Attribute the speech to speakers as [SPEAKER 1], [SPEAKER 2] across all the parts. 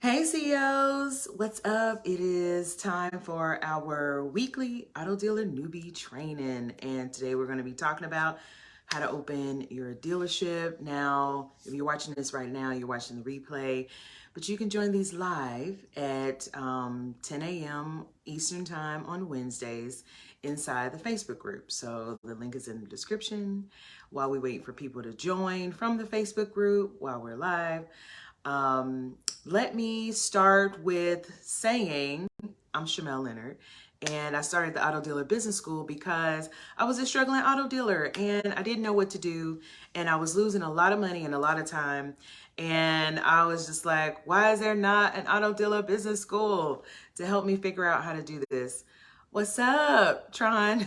[SPEAKER 1] Hey CEOs, what's up? It is time for our weekly auto dealer newbie training. And today we're going to be talking about how to open your dealership. Now, if you're watching this right now, you're watching the replay, but you can join these live at 10 a.m. Eastern Time on Wednesdays inside the Facebook group. So the link is in the description. While we wait for people to join from the Facebook group while we're live, let me start with saying I'm Shamel Leonard, and I started the Auto Dealer Business School because I was a struggling auto dealer and I didn't know what to do, and I was losing a lot of money and a lot of time. And I was just like, why is there not an Auto Dealer Business School to help me figure out how to do this? What's up, Tron?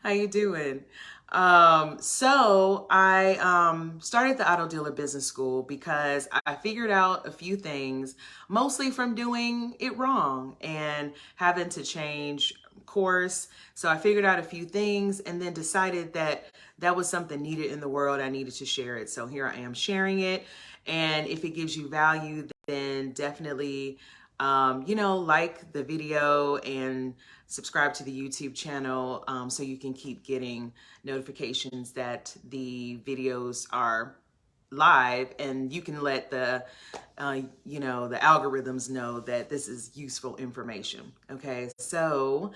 [SPEAKER 1] How you doing? So I started the Auto Dealer Business School because I figured out a few things, mostly from doing it wrong and having to change course. So I figured out a few things and then decided that that was something needed in the world. I needed to share it. So here I am sharing it. And if it gives you value, then definitely like the video and subscribe to the YouTube channel so you can keep getting notifications that the videos are live, and you can let the the algorithms know that this is useful information. Okay, so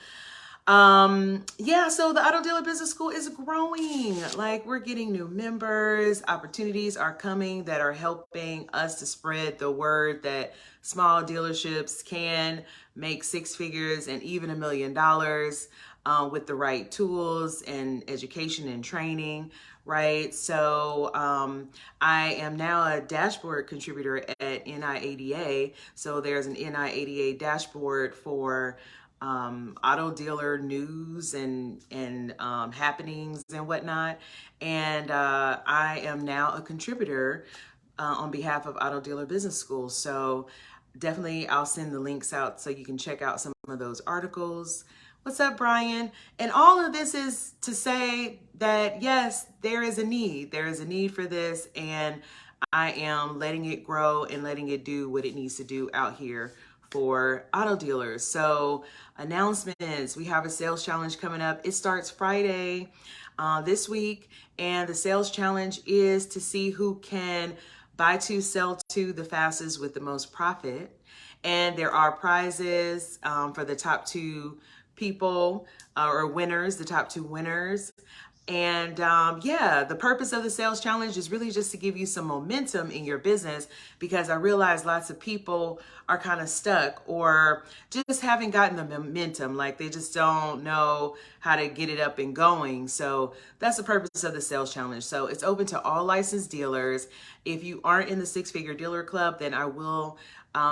[SPEAKER 1] so the Auto Dealer Business School is growing. Like, we're getting new members, opportunities are coming that are helping us to spread the word that small dealerships can make six figures and even $1 million with the right tools and education and training, right? So I am now a dashboard contributor at NIADA. So there's an NIADA dashboard for auto dealer news and happenings and whatnot. And I am now a contributor on behalf of Auto Dealer Business School. So definitely I'll send the links out so you can check out some of those articles. What's up, Brian? And all of this is to say that yes, there is a need. There is a need for this, and I am letting it grow and letting it do what it needs to do out here for auto dealers. So announcements, we have a sales challenge coming up. It starts Friday this week, and the sales challenge is to see who can buy two, sell two the fastest with the most profit. And there are prizes for the top two people or winners, the top two winners. And the purpose of the sales challenge is really just to give you some momentum in your business, because I realize lots of people are kind of stuck or just haven't gotten the momentum. Like, they just don't know how to get it up and going. So that's the purpose of the sales challenge. So it's open to all licensed dealers. If you aren't in the Six Figure Dealer Club, then I will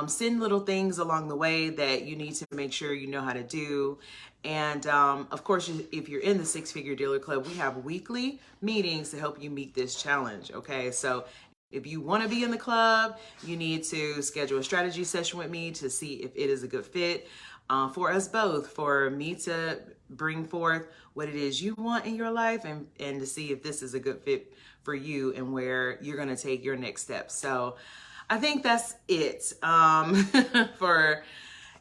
[SPEAKER 1] send little things along the way that you need to make sure you know how to do. And of course, if you're in the Six Figure Dealer Club, we have weekly meetings to help you meet this challenge. Okay, so if you want to be in the club, you need to schedule a strategy session with me to see if it is a good fit for us both, for me to bring forth what it is you want in your life, and to see if this is a good fit for you and where you're going to take your next steps. So I think that's it for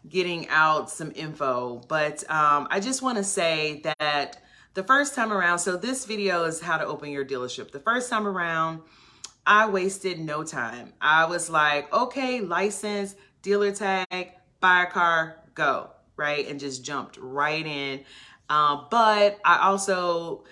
[SPEAKER 1] getting out some info. But I just want to say that the first time around, so this video is how to open your dealership. The first time around, I wasted no time. I was like, okay, license, dealer tag, buy a car, go, right? And just jumped right in. But I also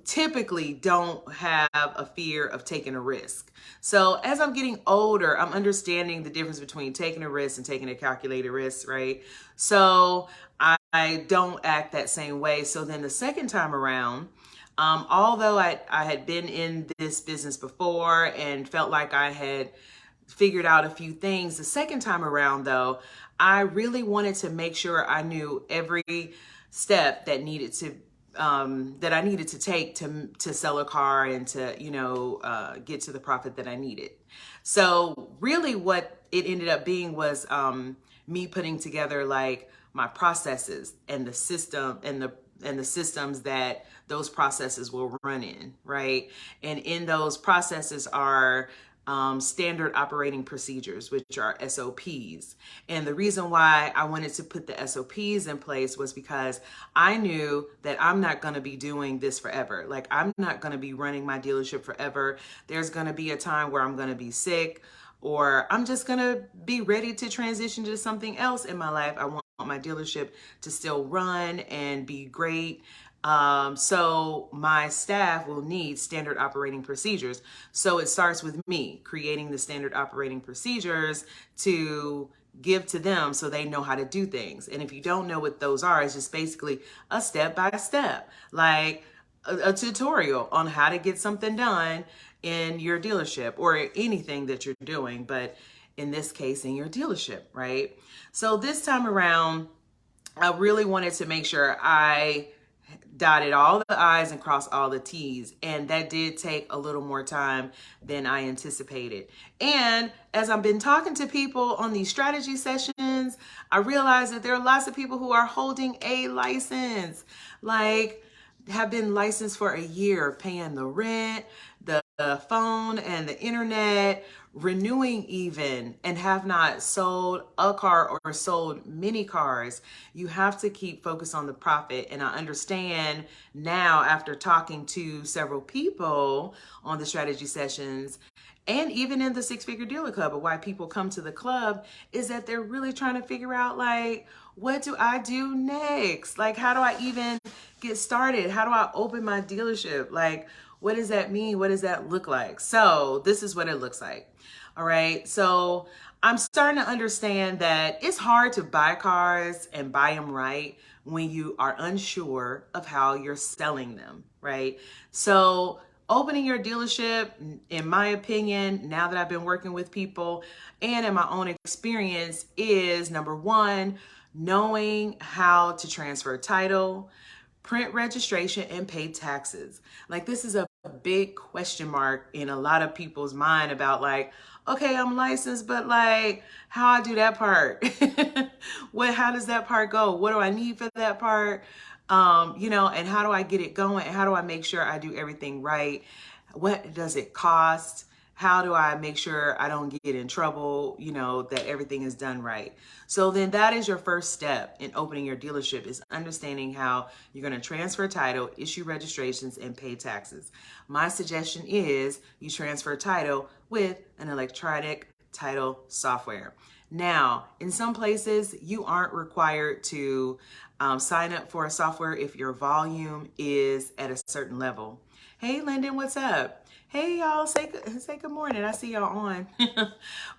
[SPEAKER 1] typically don't have a fear of taking a risk. So as I'm getting older, I'm understanding the difference between taking a risk and taking a calculated risk, right? So I don't act that same way. So then the second time around, although I had been in this business before and felt like I had figured out a few things, the second time around though, I really wanted to make sure I knew every step that needed to that I needed to take to sell a car and to get to the profit that I needed. So really, what it ended up being was me putting together like my processes and the system and the systems that those processes will run in, right? And in those processes are standard operating procedures, which are SOPs. And the reason why I wanted to put the SOPs in place was because I knew that I'm not going to be doing this forever. Like, I'm not going to be running my dealership forever. There's going to be a time where I'm going to be sick, or I'm just going to be ready to transition to something else in my life. I want my dealership to still run and be great. So my staff will need standard operating procedures. So it starts with me creating the standard operating procedures to give to them so they know how to do things. And if you don't know what those are, it's just basically a step by step, like a tutorial on how to get something done in your dealership or anything that you're doing, but in this case, in your dealership, right? So this time around, I really wanted to make sure I dotted all the I's and crossed all the T's. And that did take a little more time than I anticipated. And as I've been talking to people on these strategy sessions, I realized that there are lots of people who are holding a license, like have been licensed for a year, paying the rent, the phone and the internet, renewing even, and have not sold a car or sold many cars. You have to keep focused on the profit. And I understand now, after talking to several people on the strategy sessions and even in the Six Figure Dealer Club, of why people come to the club is that they're really trying to figure out, like, what do I do next? Like, how do I even get started? How do I open my dealership? Like, what does that mean? What does that look like? So this is what it looks like. All right. So I'm starting to understand that it's hard to buy cars and buy them right when you are unsure of how you're selling them. Right. So opening your dealership, in my opinion, now that I've been working with people and in my own experience, is number one, knowing how to transfer title, print registration, and pay taxes. Like, this is a big question mark in a lot of people's mind about, like, okay, I'm licensed, but like, how I do that part? How does that part go? What do I need for that part? And how do I get it going? How do I make sure I do everything right? What does it cost? How do I make sure I don't get in trouble, that everything is done right? So then that is your first step in opening your dealership, is understanding how you're going to transfer title, issue registrations, and pay taxes. My suggestion is you transfer title with an electronic title software. Now, in some places, you aren't required to sign up for a software if your volume is at a certain level. Hey, Lyndon, what's up? Hey, y'all, say good morning. I see y'all on,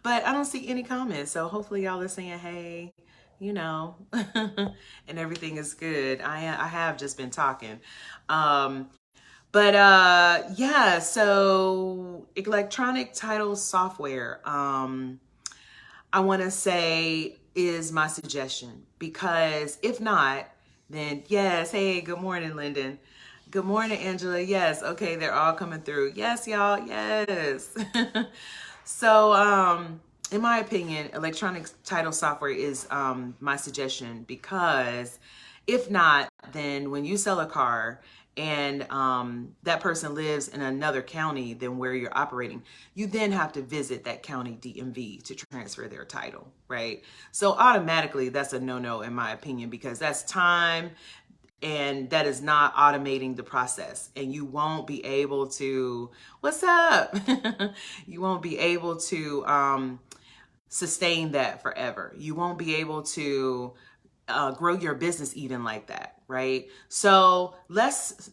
[SPEAKER 1] but I don't see any comments. So hopefully y'all are saying, hey, and everything is good. I have just been talking. Yeah, so electronic title software, I want to say is my suggestion, because if not, then yes. Hey, good morning, Lyndon. Good morning, Angela. Yes. Okay. They're all coming through. Yes, y'all. Yes. So, in my opinion, electronic title software is my suggestion, because if not, then when you sell a car and that person lives in another county than where you're operating, you then have to visit that county DMV to transfer their title, right? So automatically that's a no-no in my opinion, because that's time, and that is not automating the process, and you won't be able to, what's up? You won't be able to sustain that forever. You won't be able to grow your business even like that, right? So let's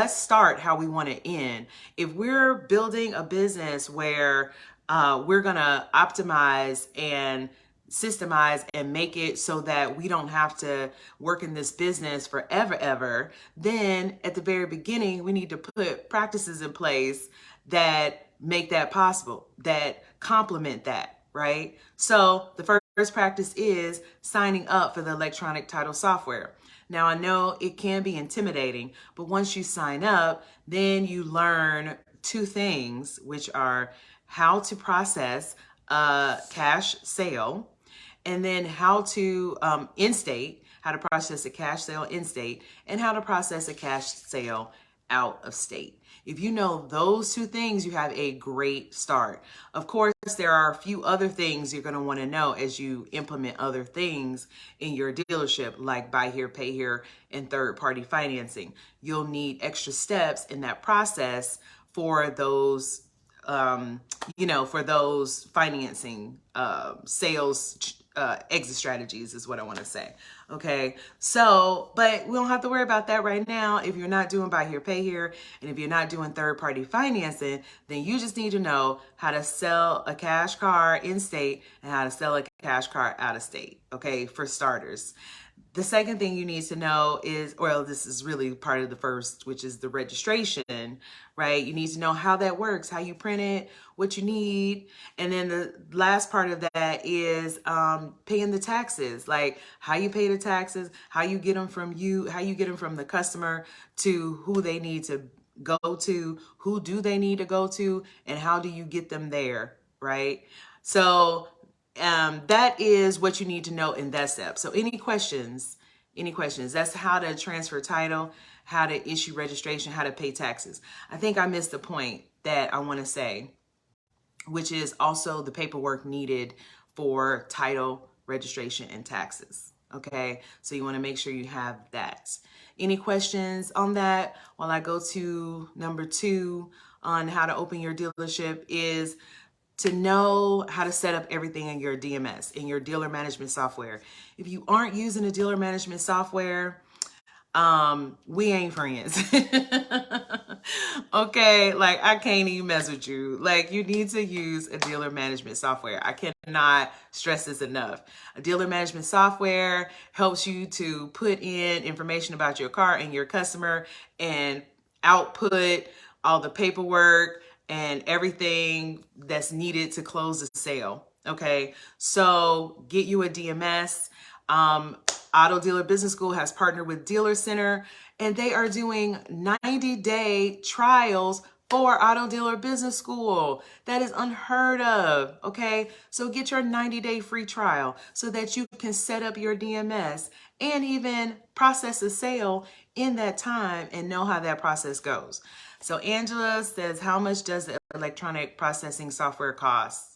[SPEAKER 1] start how we want to end. If we're building a business where we're gonna optimize and systemize and make it so that we don't have to work in this business forever ever, then at the very beginning we need to put practices in place that make that possible, that complement that, right? So the first practice is signing up for the electronic title software. Now, I know it can be intimidating, but once you sign up, then you learn two things, which are how to process a cash sale, and then how to in-state, how to process a cash sale in-state, and how to process a cash sale out of state. If you know those two things, you have a great start. Of course, there are a few other things you're going to want to know as you implement other things in your dealership, like buy here, pay here, and third-party financing. You'll need extra steps in that process for those for those financing sales exit strategies is what I want to say. Okay, so but we don't have to worry about that right now. If you're not doing buy here, pay here, and if you're not doing third-party financing, then you just need to know how to sell a cash car in state and how to sell a cash car out of state. Okay, for starters. The second thing you need to know is, well, this is really part of the first, which is the registration, right? You need to know how that works, how you print it, what you need. And then the last part of that is paying the taxes, like how you pay the taxes, how you get them from the customer to who they need to go to, who do they need to go to, and how do you get them there, right? So that is what you need to know in that step. So any questions, that's how to transfer title, how to issue registration, how to pay taxes. I think I missed the point that I want to say, which is also the paperwork needed for title, registration, and taxes. Okay, so you want to make sure you have that. Any questions on that? While I go to number 2 on how to open your dealership is to know how to set up everything in your DMS, in your dealer management software. If you aren't using a dealer management software, we ain't friends. Okay, like I can't even mess with you. Like you need to use a dealer management software. I cannot stress this enough. A dealer management software helps you to put in information about your car and your customer and output all the paperwork and everything that's needed to close the sale. Okay, so get you a DMS. Auto Dealer Business School has partnered with DealerCenter, and they are doing 90-day trials for Auto Dealer Business School. That is unheard of, okay? So get your 90-day free trial so that you can set up your DMS and even process a sale in that time and know how that process goes. So Angela says, how much does the electronic processing software cost?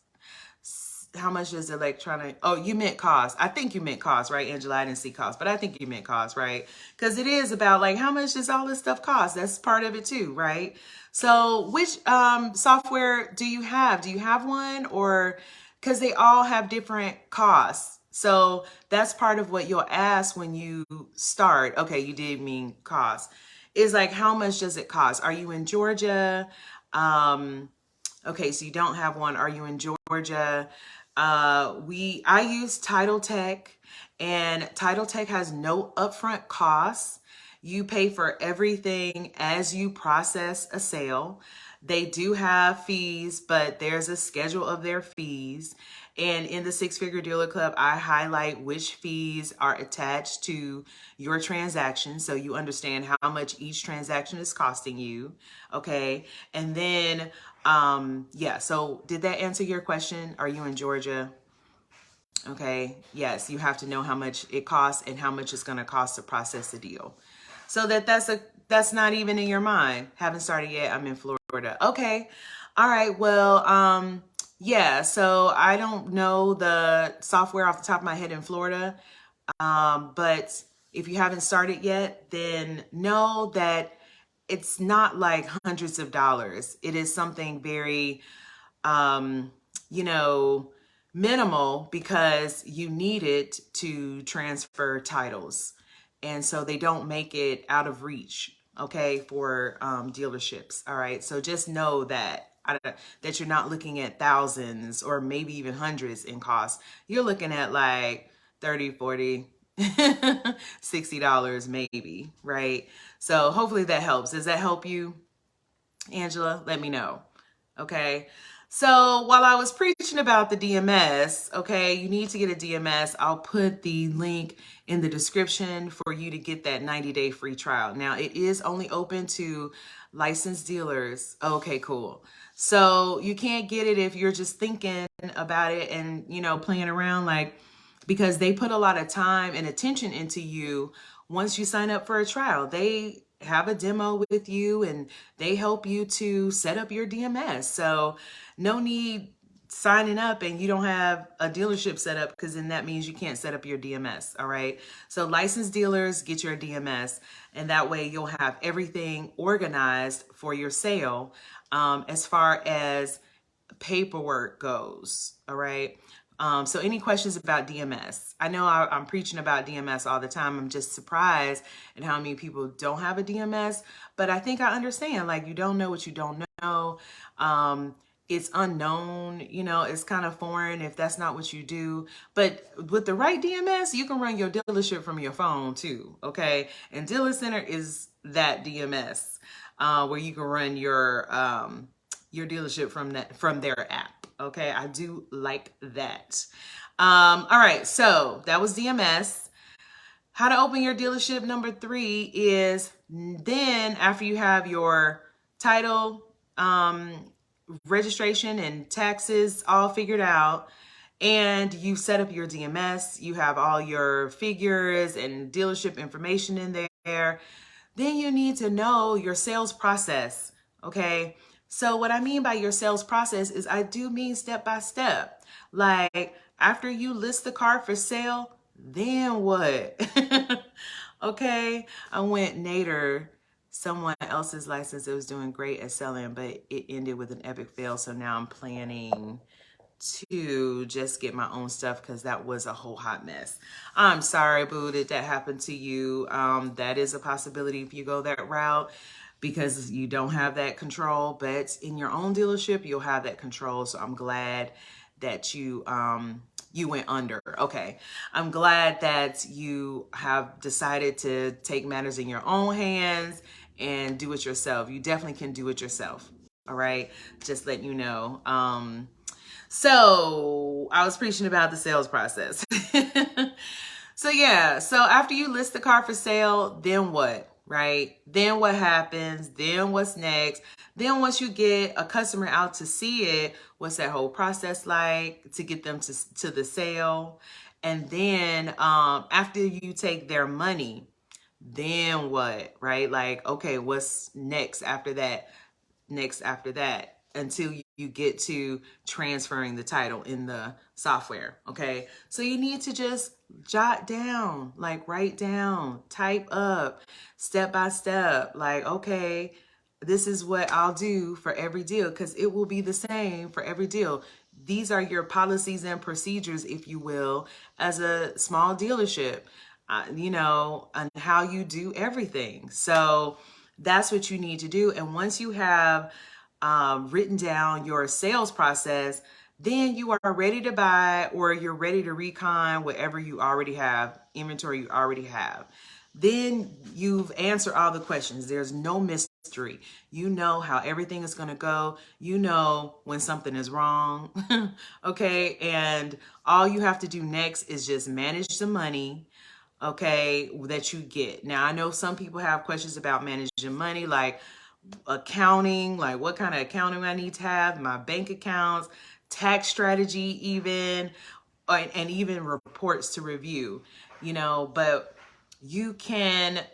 [SPEAKER 1] How much does electronic, oh, you meant cost. I think you meant cost, right, Angela? I didn't see cost, but I think you meant cost, right? Because it is about like, how much does all this stuff cost? That's part of it too, right? So which software do you have? Do you have one? Or because they all have different costs. So that's part of what you'll ask when you start. Okay, you did mean cost. Is like, how much does it cost? Are you in Georgia? Okay, so you don't have one. Are you in Georgia? I use Title Tech, and Title Tech has no upfront costs. You pay for everything as you process a sale. They do have fees, but there's a schedule of their fees. And in the Six Figure Dealer Club, I highlight which fees are attached to your transaction so you understand how much each transaction is costing you. Okay. And then, yeah, so did that answer your question? Are you in Georgia? Okay. Yes, you have to know how much it costs and how much it's going to cost to process the deal. So that's not even in your mind. Haven't started yet. I'm in Florida. Okay. All right. Well, yeah, so I don't know the software off the top of my head in Florida, but if you haven't started yet, then know that it's not like hundreds of dollars. It is something very, minimal because you need it to transfer titles. And so they don't make it out of reach, okay, for dealerships. All right, so just know that you're not looking at thousands or maybe even hundreds in cost. You're looking at like 30, 40, $60 maybe, right? So hopefully that helps. Does that help you, Angela? Let me know. Okay. So while I was preaching about the DMS, okay, you need to get a DMS. I'll put the link in the description for you to get that 90-day free trial. Now it is only open to licensed dealers. Okay, cool. So you can't get it if you're just thinking about it and, playing around, like, because they put a lot of time and attention into you once you sign up for a trial. They have a demo with you and they help you to set up your DMS. So no need signing up and you don't have a dealership set up, because then that means you can't set up your DMS. All right. So licensed dealers, get your DMS, and that way you'll have everything organized for your sale as far as paperwork goes. All right. So any questions about DMS? I know I'm preaching about DMS all the time. I'm just surprised at how many people don't have a DMS, but I think I understand. Like, you don't know what you don't know. It's unknown, you know, it's kind of foreign if that's not what you do. But with the right DMS, you can run your dealership from your phone too, okay? And DealerCenter is that DMS where you can run your dealership from their app. Okay, I do like that. All right, so that was DMS. How to open your dealership. Number 3 is then after you have your title, registration and taxes all figured out, and you set up your DMS, you have all your figures and dealership information in there, then you need to know your sales process, okay? So what I mean by your sales process is I do mean step by step. Like, after you list the car for sale, then what? Okay, I went Nader, someone else's license that was doing great at selling, but it ended with an epic fail. So now I'm planning to just get my own stuff because that was a whole hot mess. I'm sorry, boo, that happened to you. That is a possibility if you go that route, because you don't have that control. But in your own dealership, you'll have that control. So I'm glad that you went under. Okay, I'm glad that you have decided to take matters in your own hands and do it yourself. You definitely can do it yourself. All right, just letting you know. So I was preaching about the sales process. So yeah, so after you list the car for sale, then what, right? Then what happens? Then what's next? Then once you get a customer out to see it, what's that whole process like to get them to the sale? And then after you take their money, then what, right? Like, okay, what's next after that? Next after that, until you get to transferring the title in the software. Okay, so you need to just jot down, like write down, type up step by step, like, okay, this is what I'll do for every deal, because it will be the same for every deal. These are your policies and procedures, if you will, as a small dealership, you know, and how you do everything. So that's what you need to do. And once you have written down your sales process, then you are ready to buy, or you're ready to recon whatever you already have, inventory you already have. Then you've answered all the questions. There's no mystery. You know how everything is going to go. You know when something is wrong. Okay. And all you have to do next is just manage the money, okay, that you get. Now, I know some people have questions about managing money, like accounting, like what kind of accounting I need to have, my bank accounts, tax strategy even, and even reports to review, you know. But you can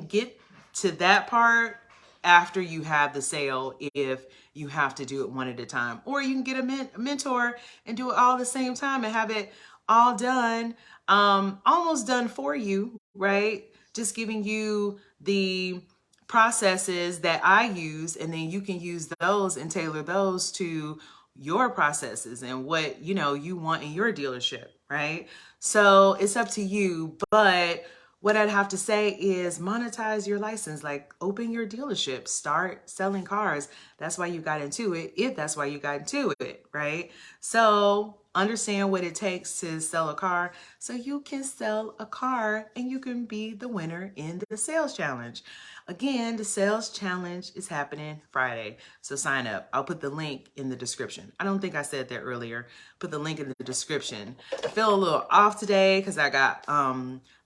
[SPEAKER 1] get to that part after you have the sale, if you have to do it one at a time. Or you can get a mentor and do it all at the same time and have it all done, almost done for you, right? Just giving you the processes that I use, and then you can use those and tailor those to your processes and what, you know, you want in your dealership, right? So it's up to you. But what I'd have to say is monetize your license, like open your dealership, start selling cars. That's why you got into it, if that's why you got into it, right? So understand what it takes to sell a car so you can sell a car and you can be the winner in the sales challenge. Again, the sales challenge is happening Friday, so sign up. I'll put the link in the description. I don't think I said that earlier. Put the link in the description. I feel a little off today because I got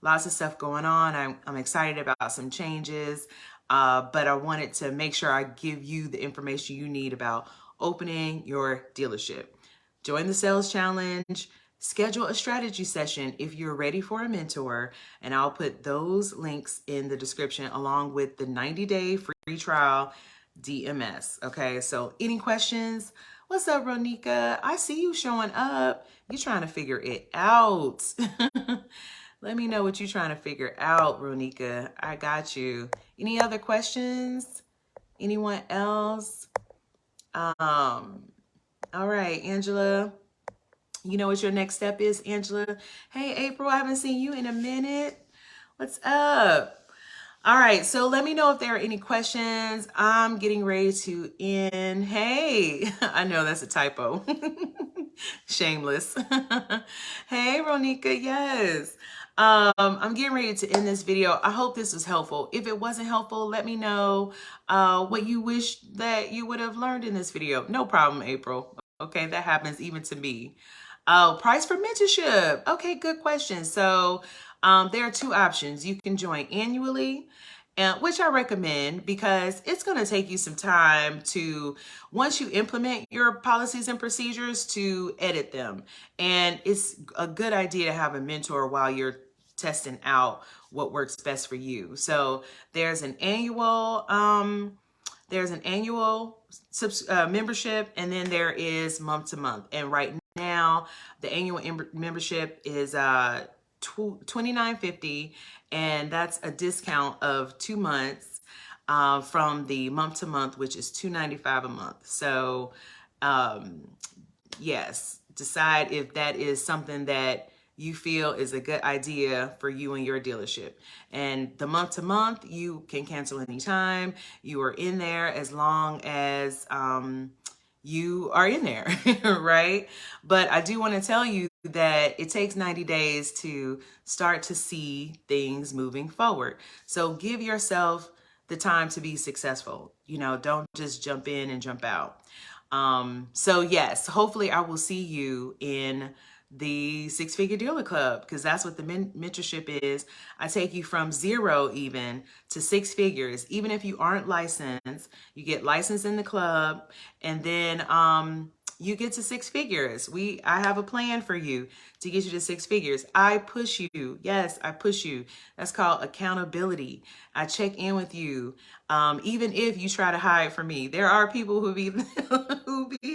[SPEAKER 1] lots of stuff going on. I'm excited about some changes, but I wanted to make sure I give you the information you need about opening your dealership. Join the sales challenge. schedule a strategy session if you're ready for a mentor, and I'll put those links in the description along with the 90-day free trial DMS. Okay, so any questions? What's up, Ronika? I see you showing up. You're trying to figure it out. Let me know what you're trying to figure out, Ronika. I got you. Any other questions? Anyone else? All right, Angela. You know what your next step is, Angela? Hey, April, I haven't seen you in a minute. What's up? All right, so let me know if there are any questions. I'm getting ready to end. Hey, I know that's a typo. Shameless. Hey, Ronika, yes. I'm getting ready to end this video. I hope this was helpful. If it wasn't helpful, let me know what you wish that you would have learned in this video. No problem, April. Okay, that happens even to me. Oh, price for mentorship. Okay, good question. So there are two options. You can join annually, which I recommend because it's going to take you some time to, once you implement your policies and procedures, to edit them. And it's a good idea to have a mentor while you're testing out what works best for you. So there's an annual membership, and then there is month to month. And right now, the annual membership is $29.50, and that's a discount of 2 months from the month to month, which is $295 a month. So yes, decide if that is something that you feel is a good idea for you and your dealership. And the month to month, you can cancel anytime. You are in there as long as you are in there, right? But I do want to tell you that it takes 90 days to start to see things moving forward. So give yourself the time to be successful. You know, don't just jump in and jump out. So yes, hopefully I will see you in the Six Figure Dealer Club, because that's what the mentorship is. I take you from zero even to six figures. Even if you aren't licensed, you get licensed in the club, and then you get to six figures. I have a plan for you to get you to six figures. I push you. Yes, I push you. That's called accountability. I check in with you. Even if you try to hide from me, there are people who be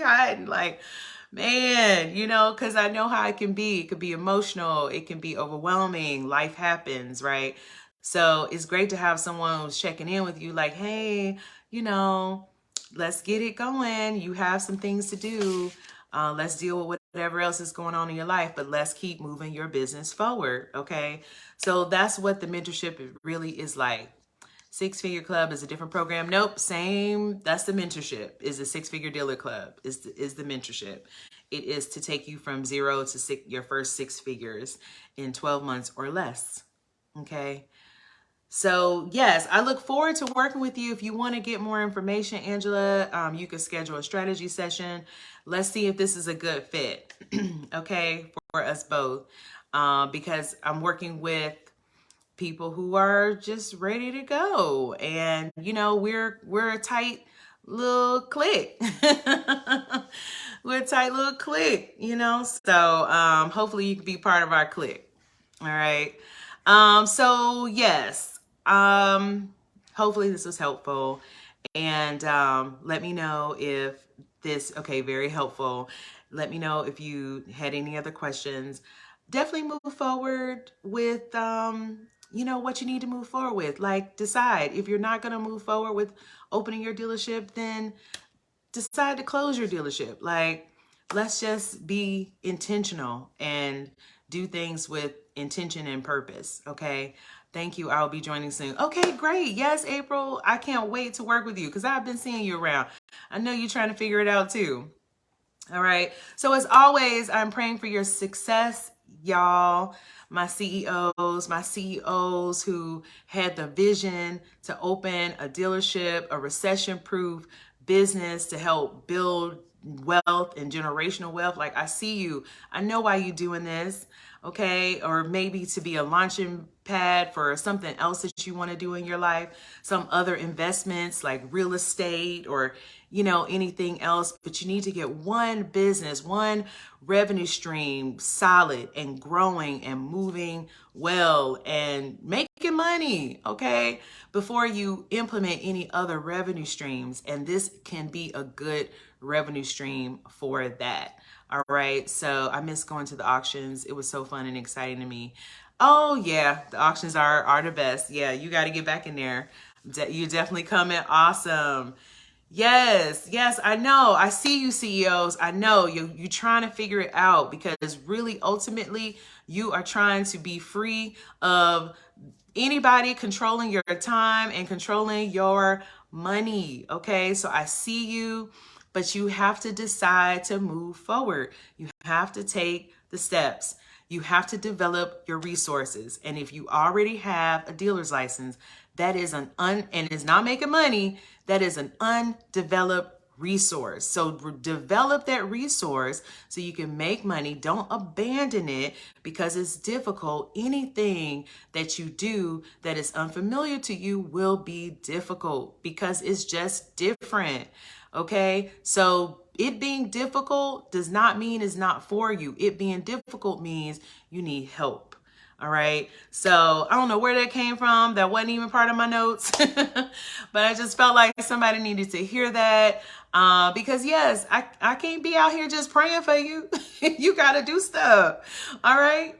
[SPEAKER 1] hiding, like, man, you know, because I know how it can be. It could be emotional. It can be overwhelming. Life happens, right? So it's great to have someone who's checking in with you like, hey, you know, let's get it going. You have some things to do. Let's deal with whatever else is going on in your life, but let's keep moving your business forward, okay? So that's what the mentorship really is like. Six Figure Club is a different program. Nope, same. That's the mentorship. Is the Six Figure Dealer Club is the mentorship. It is to take you from zero to your first six figures in 12 months or less. Okay. So yes, I look forward to working with you. If you want to get more information, Angela, you can schedule a strategy session. Let's see if this is a good fit. Okay, for us both, because I'm working with people who are just ready to go, and you know, we're a tight little clique. We're a tight little clique, you know, so hopefully you can be part of our clique. All right. So yes, hopefully this was helpful, and let me know if this, okay, very helpful. Let me know if you had any other questions. Definitely move forward with you know, what you need to move forward with. Like, decide if you're not going to move forward with opening your dealership, then decide to close your dealership. Like, let's just be intentional and do things with intention and purpose. Okay. Thank you. I'll be joining soon. Okay, great. Yes, April. I can't wait to work with you because I've been seeing you around. I know you're trying to figure it out too. All right. So as always, I'm praying for your success, y'all. My CEOs who had the vision to open a dealership, a recession-proof business to help build wealth and generational wealth. Like, I see you. I know why you're doing this. Okay. Or maybe to be a launching pad for something else that you want to do in your life, some other investments like real estate or, anything else. But you need to get one business, one revenue stream solid and growing and moving well and making money, okay, before you implement any other revenue streams. And this can be a good revenue stream for that. All right. So I miss going to the auctions. It was so fun and exciting to me. Oh yeah, the auctions are the best. Yeah, you got to get back in there. You definitely coming. Awesome. Yes, I know. I see you, CEOs. I know you trying to figure it out, because really, ultimately, you are trying to be free of anybody controlling your time and controlling your money. Okay, so I see you, but you have to decide to move forward. You have to take the steps. You have to develop your resources. And if you already have a dealer's license, that is and is not making money, that is an undeveloped resource. So develop that resource so you can make money. Don't abandon it because it's difficult. Anything that you do that is unfamiliar to you will be difficult because it's just different. Okay, so it being difficult does not mean it's not for you. It being difficult means you need help. All right. So I don't know where that came from. That wasn't even part of my notes, but I just felt like somebody needed to hear that. Because yes, I can't be out here just praying for you. You got to do stuff. All right.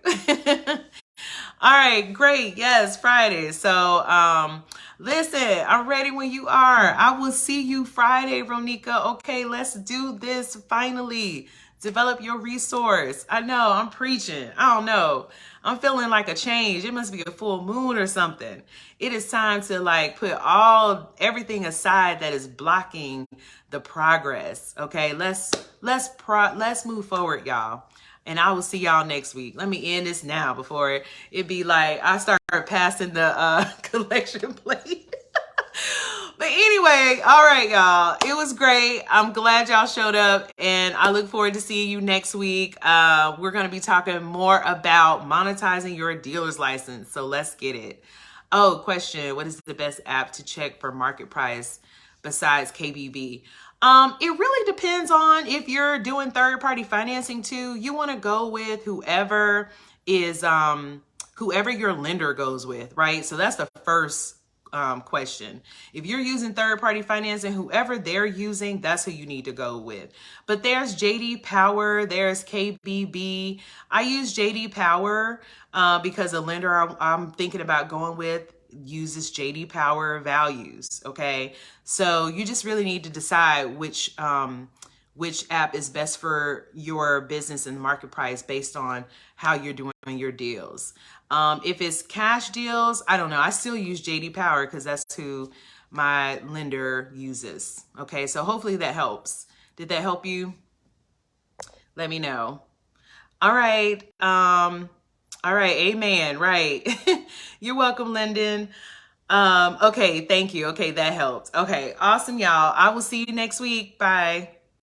[SPEAKER 1] All right, great. Yes, Friday. So, listen, I'm ready when you are. I will see you Friday, Ronika. Okay, let's do this finally. Develop your resource. I know, I'm preaching. I don't know. I'm feeling like a change. It must be a full moon or something. It is time to put everything aside that is blocking the progress. Okay, let's move forward, y'all. And I will see y'all next week. Let me end this now before it be like I start passing the collection plate. But anyway, all right, y'all. It was great. I'm glad y'all showed up, and I look forward to seeing you next week. We're going to be talking more about monetizing your dealer's license. So let's get it. Oh, question. What is the best app to check for market price besides KBB? It really depends on if you're doing third-party financing too. You want to go with whoever your lender goes with, right? So that's the first question. If you're using third-party financing, whoever they're using, that's who you need to go with. But there's JD Power, there's KBB. I use JD Power because the lender I'm thinking about going with uses JD Power values. Okay, so you just really need to decide which app is best for your business and market price based on how you're doing your deals. If it's cash deals, I don't know. I still use JD Power because that's who my lender uses. Okay, so hopefully that helps. Did that help you? Let me know. All right. All right. Amen. Right. You're welcome, Lyndon. Okay. Thank you. Okay. That helped. Okay. Awesome, y'all. I will see you next week. Bye.